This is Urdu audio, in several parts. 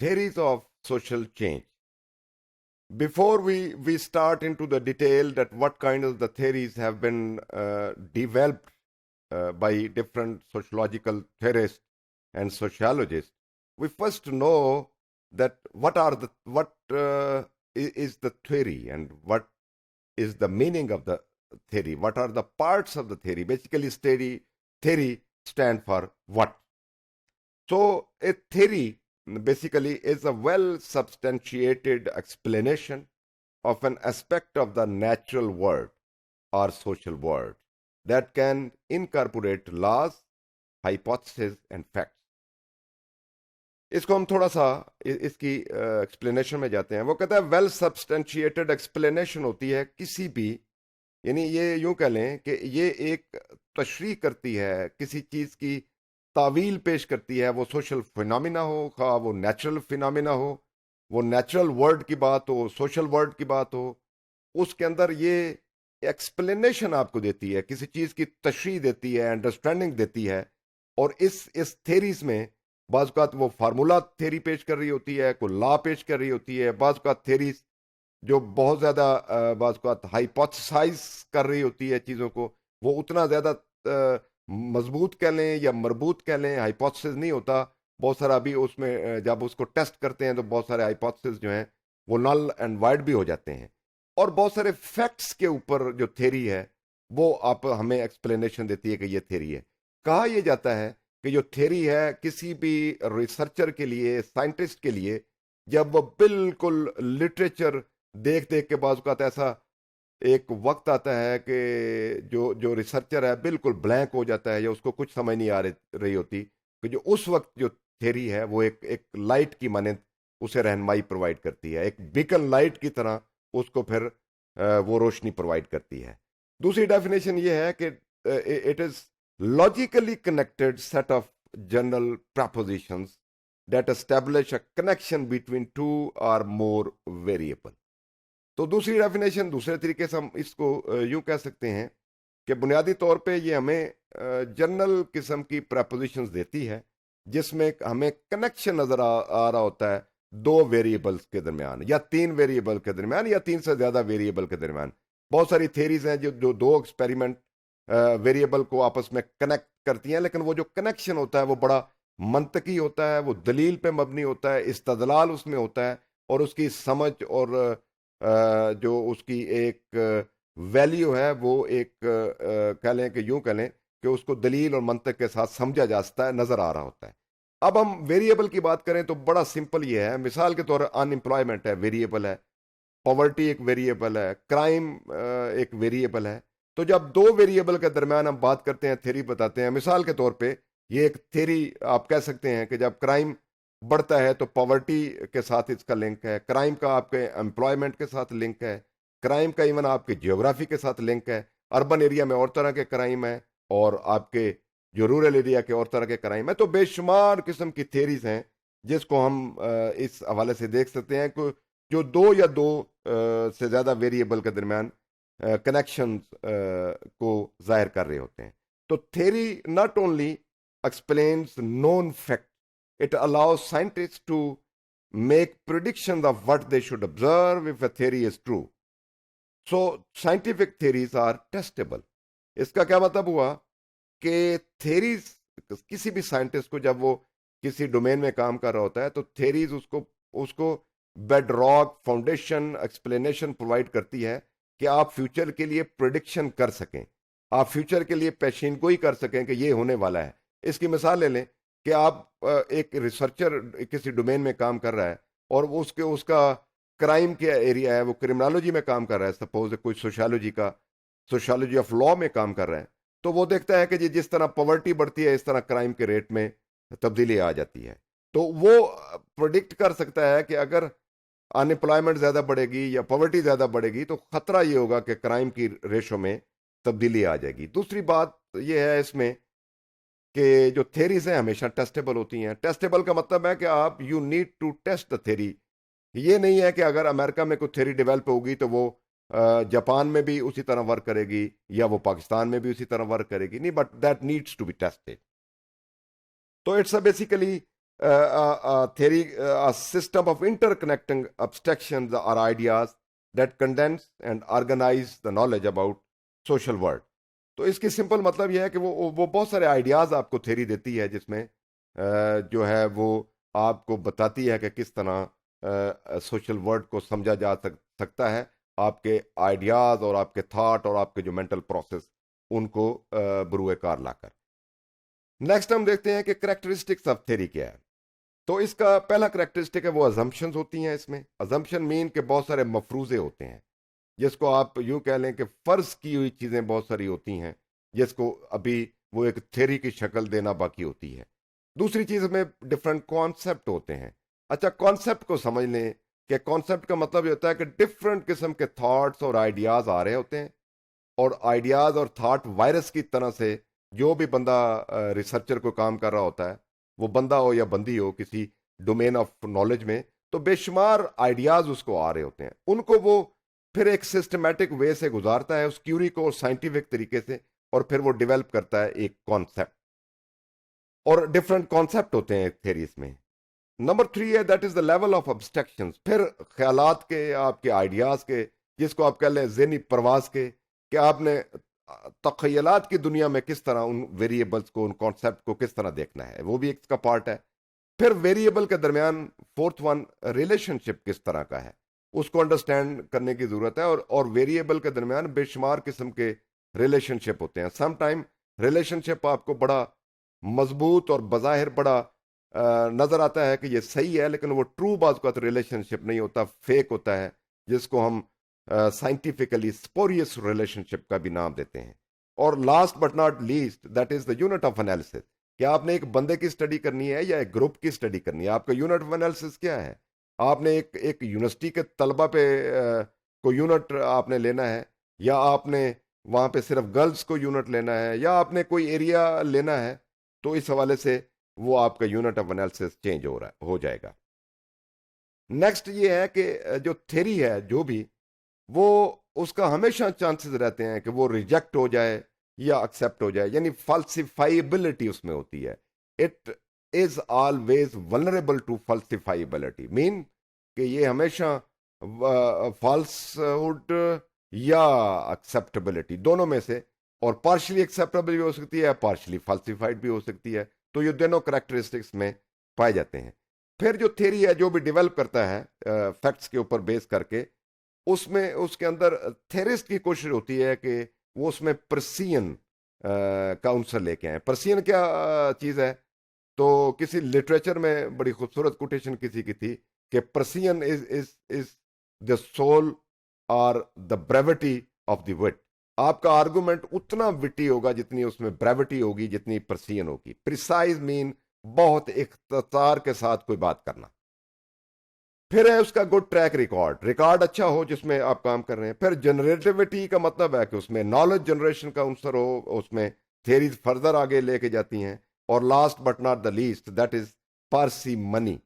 theories of social change. Before we start into the detail that what kind of the theories have been developed by different sociological theorists and sociologists, we first know that is the theory and what is the meaning of the theory, what are the parts of the theory. Basically, theory stand for what. So a theory basically is a well substantiated explanation of an aspect of the natural world or social world that can incorporate laws, hypotheses and facts. اس کو ہم تھوڑا سا اس کی ایکسپلینیشن میں جاتے ہیں. وہ کہتا ہے ویل سبسٹینشیٹڈ ایکسپلینیشن ہوتی ہے کسی بھی، یعنی یہ یوں کہہ لیں کہ یہ ایک تشریح کرتی ہے، کسی چیز کی تعویل پیش کرتی ہے، وہ سوشل فینومینا ہو، خواہ وہ نیچرل فینومینا ہو، وہ نیچرل ورلڈ کی بات ہو، سوشل ورلڈ کی بات ہو، اس کے اندر یہ ایکسپلینیشن آپ کو دیتی ہے، کسی چیز کی تشریح دیتی ہے، انڈرسٹینڈنگ دیتی ہے. اور اس تھیریز میں بعض اوقات وہ فارمولا تھیری پیش کر رہی ہوتی ہے، کوئی لا پیش کر رہی ہوتی ہے، بعض اوقات تھیریز جو بہت زیادہ بعض اوقات ہائیپوتھسائز کر رہی ہوتی ہے چیزوں کو، وہ اتنا زیادہ مضبوط کہہ لیں یا مربوط کہہ لیں، ہائیپوتھسز نہیں ہوتا. بہت سارا ابھی اس میں جب اس کو ٹیسٹ کرتے ہیں تو بہت سارے ہائیپوتھسز جو ہیں وہ نل اینڈ وائڈ بھی ہو جاتے ہیں. اور بہت سارے فیکٹس کے اوپر جو تھیری ہے وہ آپ ہمیں ایکسپلینیشن دیتی ہے کہ یہ تھیری ہے. کہا یہ جاتا ہے کہ جو تھیری ہے کسی بھی ریسرچر کے لیے، سائنٹسٹ کے لیے، جب وہ بالکل لٹریچر دیکھ کے بعض اوقات ایسا ایک وقت آتا ہے کہ جو ریسرچر ہے بالکل بلینک ہو جاتا ہے یا اس کو کچھ سمجھ نہیں آ رہی ہوتی، کہ جو اس وقت جو تھیری ہے وہ ایک لائٹ کی مانند اسے رہنمائی پرووائڈ کرتی ہے، ایک بیکن لائٹ کی طرح اس کو پھر وہ روشنی پرووائڈ کرتی ہے. دوسری ڈیفینیشن یہ ہے کہ it is logically connected set of general propositions that establish a connection between two or more variable. تو دوسری ڈیفینیشن دوسرے طریقے سے ہم اس کو یوں کہہ سکتے ہیں کہ بنیادی طور پہ یہ ہمیں جنرل قسم کی پریپوزیشنز دیتی ہے جس میں ہمیں کنیکشن نظر آ رہا ہوتا ہے دو ویریبلز کے درمیان یا تین ویریبل کے درمیان یا تین سے زیادہ ویریبل کے درمیان. بہت ساری تھیریز ہیں جو دو ایکسپیریمنٹ ویریبل کو آپس میں کنیکٹ کرتی ہیں، لیکن وہ جو کنیکشن ہوتا ہے وہ بڑا منطقی ہوتا ہے، وہ دلیل پہ مبنی ہوتا ہے، استدلال اس میں ہوتا ہے، اور اس کی سمجھ اور جو اس کی ایک ویلیو ہے وہ ایک کہہ لیں کہ یوں کہہ لیں کہ اس کو دلیل اور منطق کے ساتھ سمجھا جا سکتا ہے، نظر آ رہا ہوتا ہے. اب ہم ویریبل کی بات کریں تو بڑا سمپل یہ ہے. مثال کے طور پر ان امپلائمنٹ ہے، ویریبل ہے، پاورٹی ایک ویریبل ہے، کرائم ایک ویریبل ہے. تو جب دو ویریبل کے درمیان ہم بات کرتے ہیں، تھیری بتاتے ہیں، مثال کے طور پہ یہ ایک تھیری آپ کہہ سکتے ہیں کہ جب کرائم بڑھتا ہے تو پاورٹی کے ساتھ اس کا لنک ہے، کرائم کا آپ کے امپلائمنٹ کے ساتھ لنک ہے، کرائم کا ایون آپ کے جیوگرافی کے ساتھ لنک ہے. اربن ایریا میں اور طرح کے کرائم ہے اور آپ کے جو رورل ایریا کے اور طرح کے کرائم ہے. تو بے شمار قسم کی تھیریز ہیں جس کو ہم اس حوالے سے دیکھ سکتے ہیں کہ جو دو یا دو سے زیادہ ویریبل کے درمیان کنیکشن کو ظاہر کر رہے ہوتے ہیں. تو theory not only explains known fact, it allows scientist to make prediction of what they should observe if a theory is true. So scientific theories are testable. اس کا کیا مطلب ہوا کہ تھیریز کسی بھی سائنٹسٹ کو جب وہ کسی ڈومین میں کام کر رہا ہوتا ہے تو تھیریز اس کو bedrock foundation explanation provide کرتی ہے کہ آپ فیوچر کے لیے پریڈکشن کر سکیں، آپ فیوچر کے لیے پیشین گوئی کر سکیں کہ یہ ہونے والا ہے. اس کی مثال لے لیں کہ آپ ایک ریسرچر کسی ڈومین میں کام کر رہا ہے اور اس کا کرائم کے ایریا ہے، وہ کرمنالوجی میں کام کر رہا ہے، سپوز کوئی سوشالوجی آف لا میں کام کر رہا ہے، تو وہ دیکھتا ہے کہ جس طرح پاورٹی بڑھتی ہے اس طرح کرائم کے ریٹ میں تبدیلی آ جاتی ہے. تو وہ پروڈکٹ کر سکتا ہے کہ اگر ان امپلائمنٹ زیادہ بڑھے گی یا پاورٹی زیادہ بڑھے گی تو خطرہ یہ ہوگا کہ کرائم کی ریشو میں تبدیلی آ جائے گی. دوسری بات یہ ہے اس میں کہ جو تھیریز ہیں ہمیشہ ٹیسٹیبل ہوتی ہیں. ٹیسٹیبل کا مطلب ہے کہ آپ you need to test the theory. یہ نہیں ہے کہ اگر امریکہ میں کوئی تھیری ڈیولپ ہوگی تو وہ جاپان میں بھی اسی طرح ورک کرے گی یا وہ پاکستان میں بھی اسی طرح ورک کرے گی، نہیں، but that needs to be tested. تو it's basically theory, a system of interconnecting abstractions or ideas that condense and organize the knowledge about social world. تو اس کی سمپل مطلب یہ ہے کہ وہ بہت سارے آئیڈیاز آپ کو تھیری دیتی ہے، جس میں جو ہے وہ آپ کو بتاتی ہے کہ کس طرح سوشل ورلڈ کو سمجھا جا سکتا ہے، آپ کے آئیڈیاز اور آپ کے تھاٹ اور آپ کے جو مینٹل پروسیس ان کو بروئے کار لا کر۔ نیکسٹ ہم دیکھتے ہیں کہ کریکٹرسٹکس آف تھیری کیا ہے۔ تو اس کا پہلا کریکٹرسٹک ہے وہ ازمپشنز ہوتی ہیں۔ اس میں ازمپشن مین کہ بہت سارے مفروضے ہوتے ہیں، جس کو آپ یوں کہہ لیں کہ فرض کی ہوئی چیزیں بہت ساری ہوتی ہیں، جس کو ابھی وہ ایک تھیری کی شکل دینا باقی ہوتی ہے۔ دوسری چیز میں ڈفرینٹ کانسیپٹ ہوتے ہیں۔ اچھا، کانسیپٹ کو سمجھ لیں کہ کانسیپٹ کا مطلب یہ ہوتا ہے کہ ڈفرینٹ قسم کے تھاٹس اور آئیڈیاز آ رہے ہوتے ہیں، اور آئیڈیاز اور تھاٹ وائرس کی طرح سے جو بھی بندہ ریسرچر کو کام کر رہا ہوتا ہے، وہ بندہ ہو یا بندی ہو کسی ڈومین آف نالج میں، تو بے شمار آئیڈیاز اس کو آ رہے ہوتے ہیں، ان کو وہ پھر ایک سسٹمیٹک وے سے گزارتا ہے اس کیوری کو، سائنٹیفک طریقے سے، اور پھر وہ ڈیولپ کرتا ہے ایک کانسیپٹ، اور ڈفرینٹ کانسیپٹ ہوتے ہیں تھیریز میں۔ نمبر 3 ہے that is the level of abstraction, پھر خیالات کے، آپ کے آئیڈیاز کے، جس کو آپ کہہ لیں ذہنی پرواز کے، کہ آپ نے تخیلات کی دنیا میں کس طرح ان ویریبلز کو، ان کانسیپٹ کو کس طرح دیکھنا ہے، وہ بھی ایک کا پارٹ ہے۔ پھر ویریبل کے درمیان فورتھ ون، ریلیشن شپ کس طرح کا ہے، اس کو انڈرسٹینڈ کرنے کی ضرورت ہے، اور ویریبل کے درمیان بے شمار قسم کے ریلیشن شپ ہوتے ہیں۔ سم ٹائم ریلیشن شپ آپ کو بڑا مضبوط اور بظاہر بڑا نظر آتا ہے کہ یہ صحیح ہے، لیکن وہ ٹرو بعض کا ریلیشن شپ نہیں ہوتا، فیک ہوتا ہے، جس کو ہم سائنٹیفکلی سپوریس ریلیشن شپ کا بھی نام دیتے ہیں۔ اور last but not least that is the unit of analysis, کہ آپ نے ایک بندے کی اسٹڈی کرنی ہے یا ایک گروپ کی اسٹڈی کرنی ہے، آپ کا یونٹ آف انالیسس کیا ہے؟ آپ نے ایک یونیورسٹی کے طلبہ پہ کو یونٹ آپ نے لینا ہے، یا آپ نے وہاں پہ صرف گرلز کو یونٹ لینا ہے، یا آپ نے کوئی ایریا لینا ہے، تو اس حوالے سے وہ آپ کا یونٹ آف انالیسس چینج ہو جائے گا۔ نیکسٹ یہ ہے کہ جو تھیری ہے جو بھی، وہ اس کا ہمیشہ چانسز رہتے ہیں کہ وہ ریجیکٹ ہو جائے یا ایکسیپٹ ہو جائے، یعنی فالسیفائبلٹی اس میں ہوتی ہے۔ It is always vulnerable to falsifiability, mean کہ یہ ہمیشہ فالس ہوڈ یا ایکسیپٹیبلٹی دونوں میں سے، اور پارشلی ایکسیپٹیبل بھی ہو سکتی ہے، پارشلی فالسیفائڈ بھی ہو سکتی ہے، تو یہ دونوں کریکٹرسٹکس میں پائے جاتے ہیں۔ پھر جو تھیری ہے جو بھی ڈیولپ کرتا ہے فیکٹس کے اوپر بیس کر کے، اس میں اس کے اندر تھیرسٹ کی کوشش ہوتی ہے کہ وہ اس میں پرسین کا عنصر لے کے آئیں۔ پرسین کیا چیز ہے؟ تو کسی لٹریچر میں بڑی خوبصورت کوٹیشن کسی کی تھی کہ پرسین از دا سول اور دا بریوٹی آف دی وٹ۔ آپ کا آرگومنٹ اتنا وٹی ہوگا جتنی اس میں بریوٹی ہوگی، جتنی پرسین ہوگی۔ پریسائز مین بہت اختصار کے ساتھ کوئی بات کرنا۔ پھر ہے اس کا گڈ ٹریک ریکارڈ اچھا ہو جس میں آپ کام کر رہے ہیں۔ پھر جنریٹیوٹی کا مطلب ہے کہ اس میں نالج جنریشن کا عنصر ہو، اس میں تھیریز فردر آگے لے کے جاتی ہیں۔ اور last but not the least that is parsimony,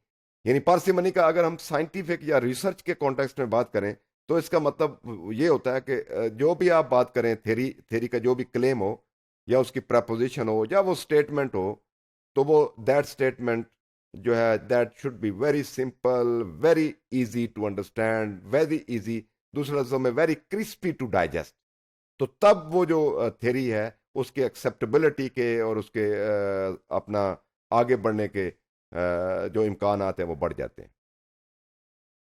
یعنی پارسی منی کا اگر ہم سائنٹیفک یا ریسرچ کے کانٹیکسٹ میں بات کریں تو اس کا مطلب یہ ہوتا ہے کہ جو بھی آپ بات کریں، تھیری کا جو بھی کلیم ہو، یا اس کی پرپوزیشن ہو، یا وہ اسٹیٹمنٹ ہو، تو وہ دیٹ اسٹیٹمنٹ جو ہے that should be very simple, very easy to understand, very easy, دوسرے لفظوں میں ویری کرسپی ٹو ڈائجسٹ۔ تو تب وہ جو تھیری ہے اس کے ایکسیپٹیبلٹی کے اور اس کے اپنا آگے بڑھنے کے جو امکانات ہیں وہ بڑھ جاتے ہیں۔